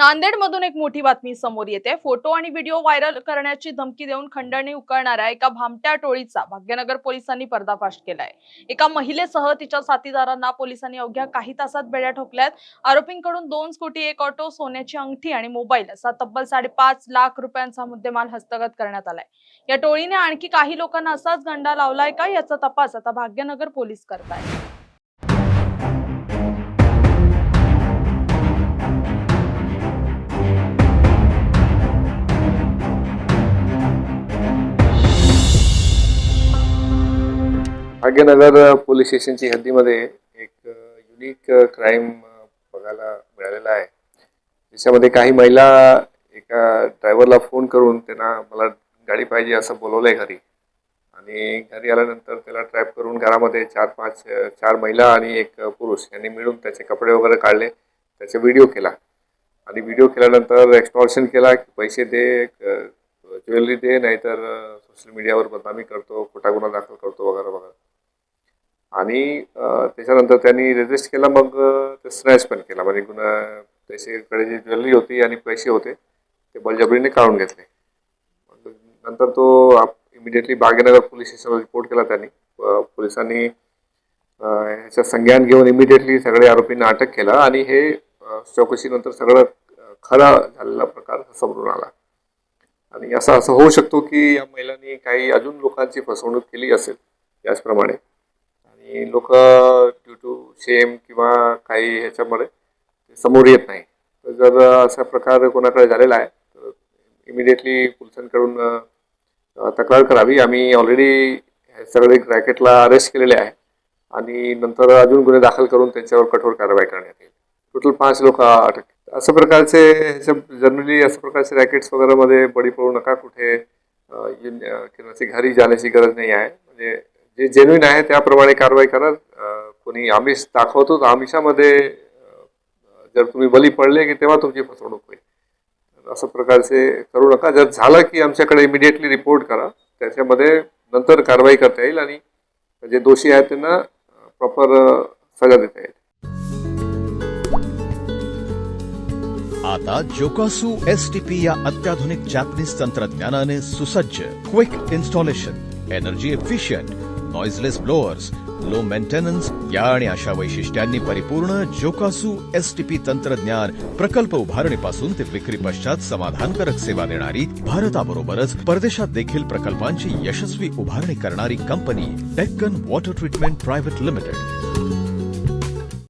नांदेडमधून एक मोठी बातमी समोर येते। फोटो आणि व्हिडिओ व्हायरल करण्याची धमकी देऊन खंडणी उकळणाऱ्या एका भामट्या टोळीचा भाग्यनगर पोलिसांनी पर्दाफाश केलाय। एका महिलेसह तिच्या साथीदारांना पोलिसांनी अवघ्या काही तासात बेड्या ठोकल्यात। आरोपींकडून 2 स्कूटी, एक ऑटो, सोन्याची अंगठी आणि मोबाईल असा तब्बल 5.5 लाख रुपयांचा मुद्देमाल हस्तगत करण्यात आलाय। या टोळीने आणखी काही लोकांना असाच गंडा लावलाय का याचा तपास आता भाग्यनगर पोलीस करतायत। भाग्यनगर पोलीस स्टेशनची हद्दीमध्ये एक युनिक क्राईम बघायला मिळालेला आहे। त्याच्यामध्ये काही महिला एका ड्रायव्हरला फोन करून त्यांना मला गाडी पाहिजे असं बोलवलंय घरी, आणि घरी आल्यानंतर त्याला ट्रॅप करून घरामध्ये 4 महिला आणि एक पुरुष यांनी मिळून त्याचे कपडे वगैरे काढले, त्याचा व्हिडिओ केला आणि व्हिडिओ केल्यानंतर एक्सटॉर्शन केला की पैसे दे, ज्वेलरी दे, नाहीतर सोशल मीडियावर बदनामी करतो, खोटा गुन्हा दाखल करतो वगैरे वगैरे। आणि त्याच्यानंतर त्यांनी रेजिस्ट केला, मग ते स्नॅच पण केला, म्हणजे त्याच्याकडे जी ज्वेलरी होती आणि पैसे होते ते बळजबरीने काढून घेतले। नंतर तो इमिडिएटली भाग्यनगर पोलीस स्टेशनला रिपोर्ट केला त्यांनी। पोलिसांनी ह्याचा संज्ञान घेऊन इमिडिएटली सगळे आरोपींना अटक केला आणि हे चौकशीनंतर सगळं खरा झालेला प्रकार समोरून आला। आणि असं होऊ शकतो की या महिलांनी काही अजून लोकांची फसवणूक केली असेल याचप्रमाणे, आणि लोक ड्यू टू शेम किंवा काही ह्याच्यामध्ये समोर येत नाही। तर जर असा प्रकार कोणाकडे झालेला आहे तर इमिडिएटली पोलिसांकडून तक्रार करावी। आम्ही ऑलरेडी सगळे रॅकेटला अरेस्ट केलेले आहे आणि नंतर अजून गुन्हे दाखल करून त्यांच्यावर कठोर कारवाई करण्यात येईल। टोटल 5 लोक अटक। अशा प्रकारचे जनरली अशा प्रकारचे रॅकेट्स वगैरे मध्ये बळी पडू नका। कुठे कोणाची घरी जाण्याची गरज नाही आहे, म्हणजे जे जेन्युइन आहे त्याप्रमाणे कारवाई करा। कोणी आमिष दाखवतो तर आमिषामध्ये जर तुम्ही बली पडले की तेव्हा तुमची फसवणूक होईल। अशा प्रकारचे करू नका। जर झालं की आमच्याकडे इमिडिएटली रिपोर्ट करा, त्याच्यामध्ये नंतर कारवाई करता येईल आणि जे दोषी आहेत त्यांना प्रॉपर सजा देता येईल। आता जोकासु STP या अत्याधुनिक जॅपनीज तंत्रज्ञानाने सुसज्ज, quick installation, energy efficient, noiseless blowers, low maintenance या आणि अशा वैशिष्ट्यांनी परिपूर्ण जोकासु STP तंत्रज्ञान प्रकल्प उभारणीपासून ते विक्री पश्चात समाधानकारक सेवा देणारी, भारताबरोबरच परदेशात देखील प्रकल्पांची यशस्वी उभारणी करणारी company Deccan water treatment private limited.